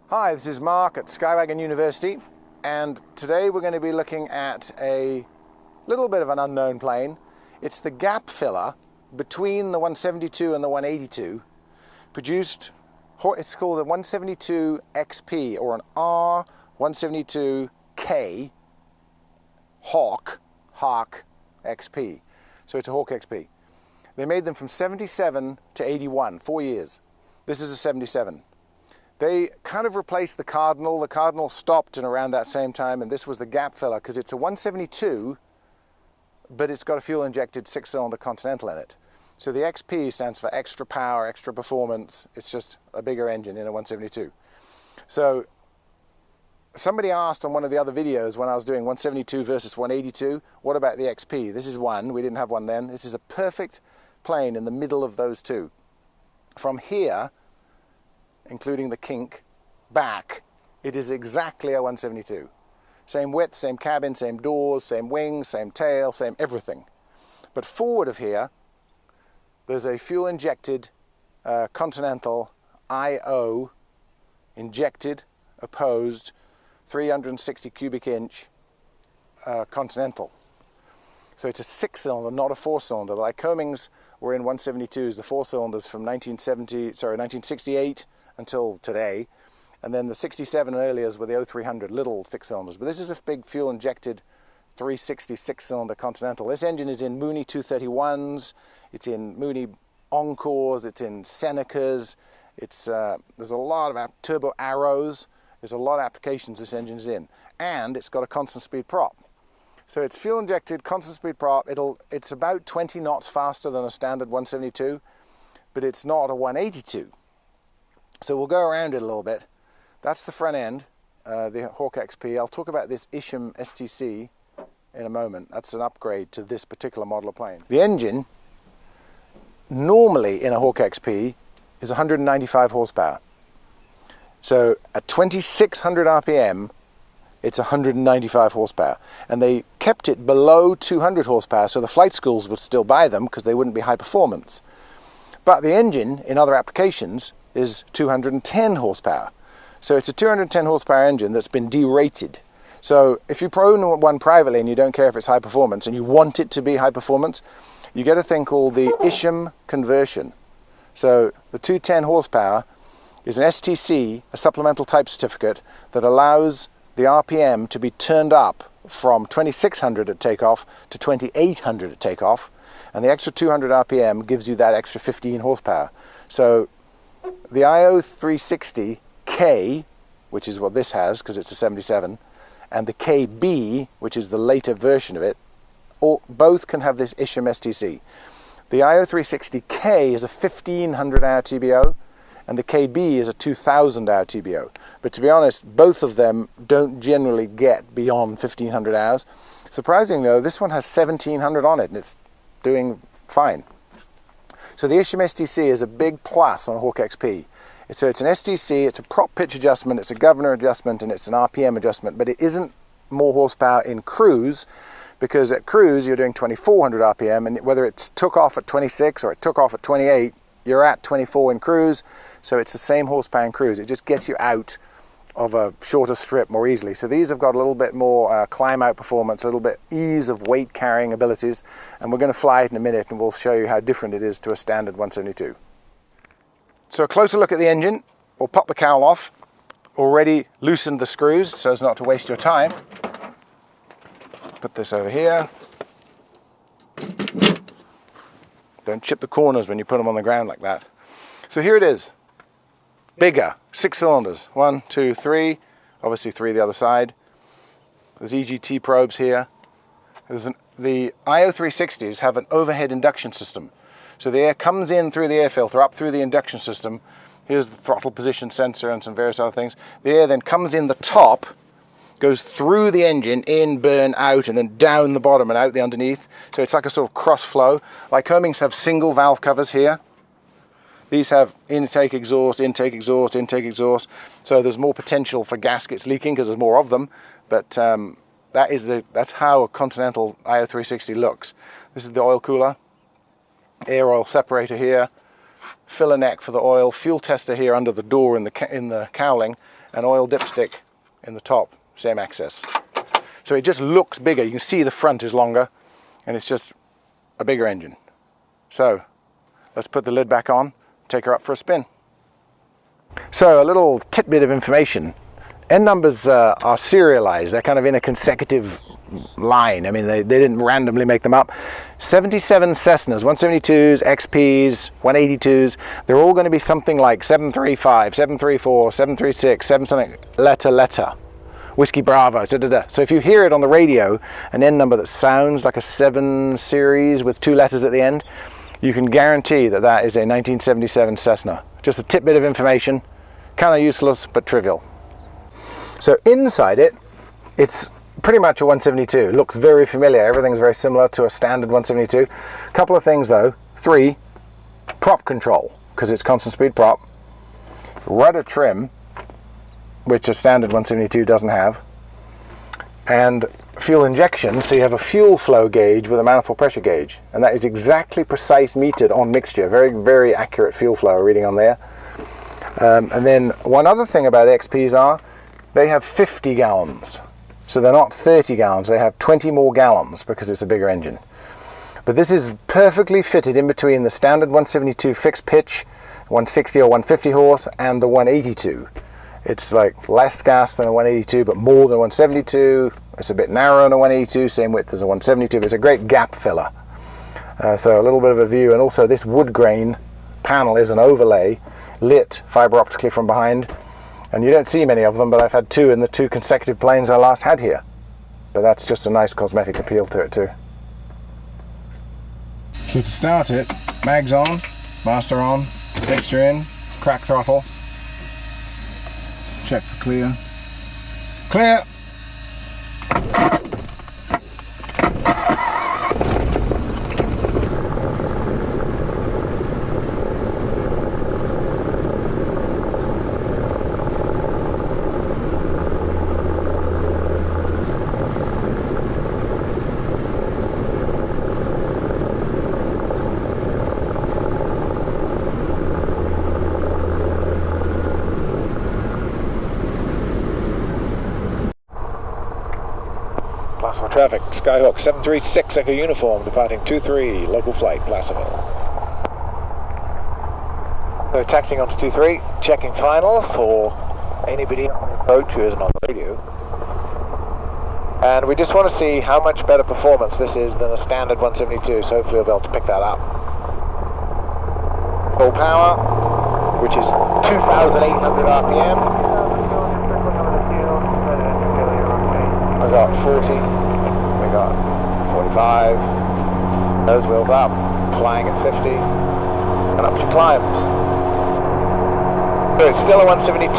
Hi, this is Mark at Skywagon University, and today we're going to be looking at a little bit of an unknown plane. It's the gap filler between the 172 and the 182, produced, it's called a 172 XP or an R172K Hawk XP. So it's a Hawk XP. They made them from 77 to 81, 4 years. This is a 77. They kind of replaced the Cardinal. The Cardinal stopped in around that same time, and this was the gap filler because it's a 172, but it's got a fuel-injected six-cylinder Continental in it. So the XP stands for extra power, extra performance. It's just a bigger engine in a 172. So somebody asked on one of the other videos when I was doing 172 versus 182, what about the XP? This is one. We didn't have one then. This is a perfect plane in the middle of those two. From here, including the kink, back, it is exactly a 172. Same width, same cabin, same doors, same wings, same tail, same everything. But forward of here, there's a fuel-injected Continental IO, injected, opposed, 360 cubic inch Continental. So it's a six-cylinder, not a four-cylinder. The Lycomings were in 172s, the four cylinders from 1968 until today, and then the 67 and earlier were the 0300 little six cylinders. But this is a big fuel-injected 360 six-cylinder Continental. This engine is in Mooney 231s, it's in Mooney Encores, it's in Senecas, there's a lot of turbo arrows, there's a lot of applications this engine's in, and it's got a constant speed prop. So it's fuel-injected, constant speed prop. It's about 20 knots faster than a standard 172, but it's not a 182. So we'll go around it a little bit. That's the front end, the Hawk XP. I'll talk about this Isham STC in a moment. That's an upgrade to this particular model of plane. The engine, normally in a Hawk XP, is 195 horsepower. So at 2600 RPM, it's 195 horsepower. And they kept it below 200 horsepower, so the flight schools would still buy them because they wouldn't be high performance. But the engine, in other applications, is 210 horsepower. So it's a 210 horsepower engine that's been derated. So if you own one privately and you don't care if it's high performance and you want it to be high performance, you get a thing called the Isham conversion. So the 210 horsepower is an STC, a supplemental type certificate, that allows the RPM to be turned up from 2600 at takeoff to 2800 at takeoff, and the extra 200 RPM gives you that extra 15 horsepower. So the IO 360K, which is what this has because it's a 77, and the KB, which is the later version of it, both can have this Isham STC. The IO 360K is a 1500 hour TBO, and the KB is a 2000 hour TBO. But to be honest, both of them don't generally get beyond 1500 hours. Surprisingly though, this one has 1700 on it and it's doing fine. So the Isham STC is a big plus on a Hawk XP. So it's an STC, it's a prop pitch adjustment, it's a governor adjustment, and it's an RPM adjustment, but it isn't more horsepower in cruise, because at cruise you're doing 2400 RPM, and whether it took off at 26 or it took off at 28, you're at 24 in cruise, so it's the same horsepower in cruise. It just gets you out of a shorter strip more easily. So these have got a little bit more climb out performance, a little bit ease of weight carrying abilities, and we're going to fly it in a minute and we'll show you how different it is to a standard 172. So a closer look at the engine. We'll pop the cowl off. Already loosened the screws so as not to waste your time. Put this over here. Don't chip the corners when you put them on the ground like that. So here it is. Bigger, 6 cylinders, 1, 2, 3, obviously 3 the other side. There's EGT probes here. The IO 360s have an overhead induction system. So the air comes in through the air filter, up through the induction system. Here's the throttle position sensor and some various other things. The air then comes in the top, goes through the engine, in, burn, out, and then down the bottom and out the underneath. So it's like a sort of cross flow. Lycomings have single valve covers here. These have intake exhaust, intake exhaust, intake exhaust. So there's more potential for gaskets leaking because there's more of them. But that's how a Continental IO 360 looks. This is the oil cooler, air oil separator here, filler neck for the oil, fuel tester here under the door in the cowling, an oil dipstick in the top, same access. So it just looks bigger. You can see the front is longer, and it's just a bigger engine. So let's put the lid back on, take her up for a spin. So a little tidbit of information. N numbers are serialized. They're kind of in a consecutive line. I mean, they didn't randomly make them up. 77 Cessnas, 172s, XPs, 182s, they're all going to be something like 735, 734, 736, 7 something, letter, Whiskey Bravo, da, da, da. So if you hear it on the radio, an N number that sounds like a 7 series with 2 letters at the end, you can guarantee that that is a 1977 Cessna. Just a tidbit of information, kind of useless but trivial. So inside it, it's pretty much a 172. It looks very familiar. Everything's very similar to a standard 172. A couple of things though. 3, prop control, because it's constant speed prop. Rudder trim, which a standard 172 doesn't have. And fuel injection, so you have a fuel flow gauge with a manifold pressure gauge. And that is exactly precise metered on mixture. Very, very accurate fuel flow reading on there. And then one other thing about XPs are, they have 50 gallons. So they're not 30 gallons, they have 20 more gallons because it's a bigger engine. But this is perfectly fitted in between the standard 172 fixed pitch, 160 or 150 horse, and the 182. It's like less gas than a 182, but more than a 172. It's a bit narrower than a 182, same width as a 172, but it's a great gap filler. So a little bit of a view, and also this wood grain panel is an overlay, lit fiber optically from behind. And you don't see many of them, but I've had 2 in the 2 consecutive planes I last had here. But that's just a nice cosmetic appeal to it too. So to start it, mags on, master on, mixture in, crack throttle, check for clear. Clear! Traffic, Skyhawk 736 Echo Uniform, departing 23, local flight, Placerville. So taxiing onto 23, checking final for anybody on the approach who isn't on the radio. And we just want to see how much better performance this is than a standard 172, so hopefully we'll be able to pick that up. Full power, which is 2,800 RPM. I got 40. We got 45, nose wheels up, flying at 50, and up she climbs. So it's still a 172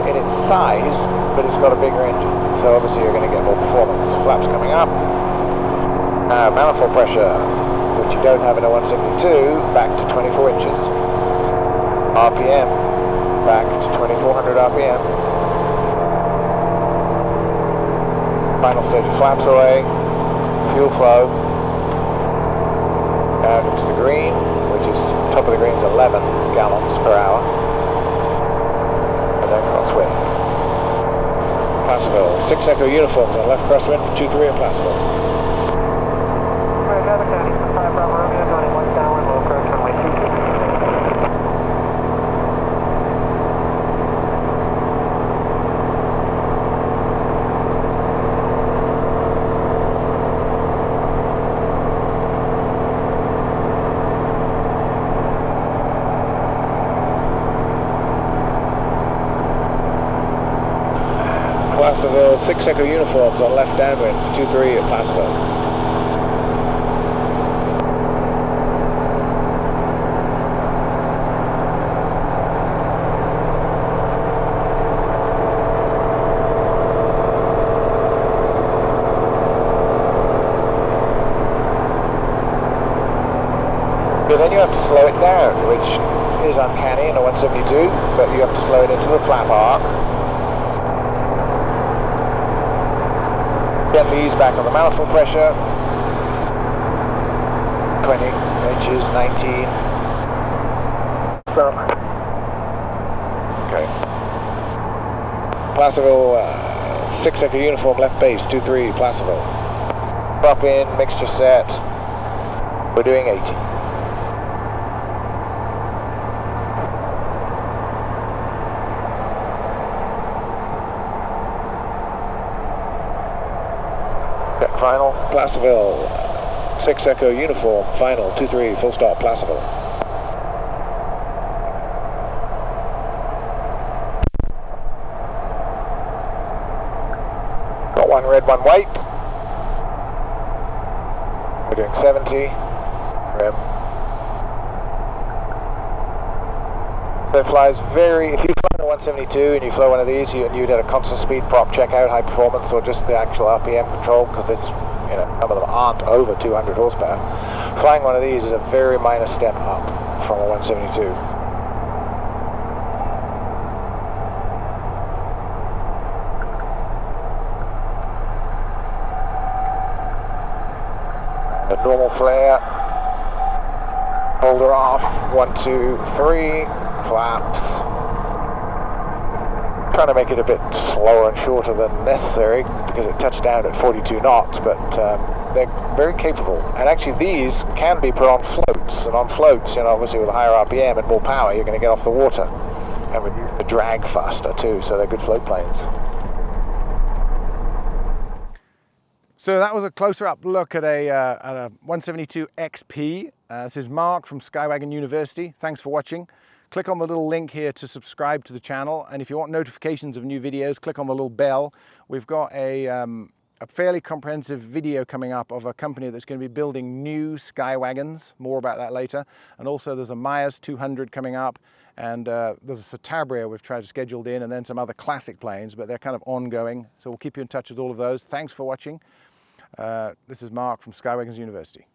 in its size, but it's got a bigger engine, so obviously you're going to get more performance. Flaps coming up, manifold pressure, which you don't have in a 172, back to 24 inches. RPM, back to 2400 RPM. Final stage of flaps away. Fuel flow out into the green, which is top of the green is 11 gallons per hour, and then crosswind. Placerville, 6 Echo uniforms on left crosswind for 23 at Placerville. Right, Traffic County, 5 Bravo Romeo, joining 1 downwind, low approach, runway 22. Placerville, 6 Echo uniforms on left downwind, 23 at Placerville. But then you have to slow it down, which is uncanny in a 172, but you have to slow it into the flap arc. Gently ease back on the manifold pressure. 20 inches, 19. So. Okay. Placerville, 6 Echo Uniform, left base, 23, Placerville. Drop in, mixture set. We're doing 80. Check final, Placerville, 6 Echo Uniform, final, 23, full stop, Placerville. Got one red, one white. We're doing 70. Rim. So it flies very, if you fly a 172 and you fly one of these, you'd at a constant speed prop checkout, high performance, or just the actual RPM control, because it's, you know, some of them aren't over 200 horsepower. Flying one of these is a very minor step up from a 172. A normal flare, hold her off, 1, 2, 3, flaps. Trying to make it a bit slower and shorter than necessary because it touched down at 42 knots, but they're very capable. And actually these can be put on floats, and on floats, you know, obviously with a higher RPM and more power, you're going to get off the water and reduce the drag faster too, so they're good float planes. So that was a closer up look at a 172 XP. This is Mark from Skywagon University. Thanks for watching. Click on the little link here to subscribe to the channel, and if you want notifications of new videos, click on the little bell. We've got a fairly comprehensive video coming up of a company that's going to be building new Skywagons. More about that later. And also there's a Myers 200 coming up, and there's a Citabria we've tried to schedule in, and then some other classic planes, but they're kind of ongoing. So we'll keep you in touch with all of those. Thanks for watching. This is Mark from Skywagons University.